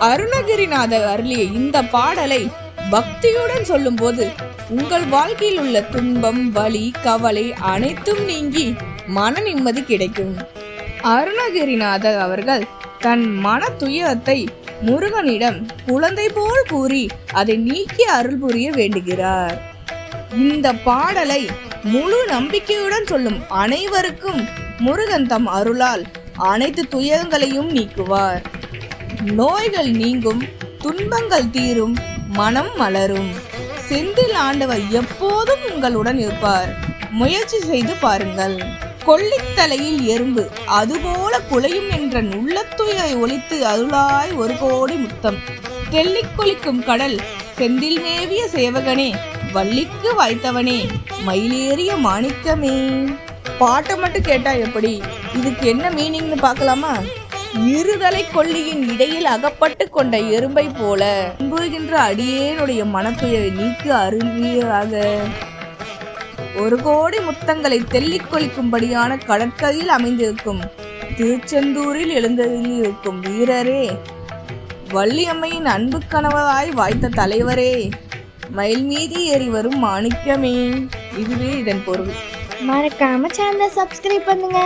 அருணகிரிநாதர் அருளிய இந்த பாடலை பக்தியுடன் சொல்லும் போது உங்கள் வாழ்க்கையில் உள்ள துன்பம், வலி, கவலை அனைத்தும் நீங்கி மன நிம்மதி கிடைக்கும். அருணகிரிநாதர் அவர்கள் தன் மன துயரத்தை முருகனிடம் குழந்தை போல் கூறி அதை நீக்கி அருள் புரிய வேண்டுகிறார். இந்த பாடலை முழு நம்பிக்கையுடன் சொல்லும் அனைவருக்கும் முருகன் தம் அருளால் அனைத்து துயரங்களையும் நீக்குவார். நோய்கள் நீங்கும், துன்பங்கள் தீரும், மனம் மலரும். செந்தில் ஆண்டவர் எப்போதும் உங்களுடன் இருப்பார். முயற்சி செய்து பாருங்கள். கொல்லித்தலையில் எறும்பு அதுபோல குலையும் என்ற உள்ளத்துயை ஒலித்து அருளாய் 1 கோடி முத்தம். தெல்லிக் கொலிக்கும் கடல் செந்தில் மேவிய சேவகனே, வள்ளிக்கு வாய்த்தவனே, மயிலேறிய மாணிக்கமே. பாட்டை மட்டும் கேட்டா எப்படி? இதுக்கு என்ன மீனிங்னு பார்க்கலாமா? இருதலை கொல்லியின் இடையில் அகப்பட்டு கொண்ட எறும்பை போல அன்புகின்ற அடியேனுடைய மனத்துயை நீக்கு அருள்வீராக. 1 கோடி முத்தங்களை தெல்லிக் கொலிக்கும்படியான கடற்கரையில் அமைந்திருக்கும் திருச்செந்தூரில் எழுந்தருளியிருக்கும் வீரரே, வள்ளியம்மையின் அன்பு கணவராய் வாய்த்த தலைவரே, மயில் மீது ஏறி வரும் மாணிக்கமே. இதுவே இதன் பொருள். மறக்காம சேனலை சப்ஸ்கிரைப் பண்ணுங்க.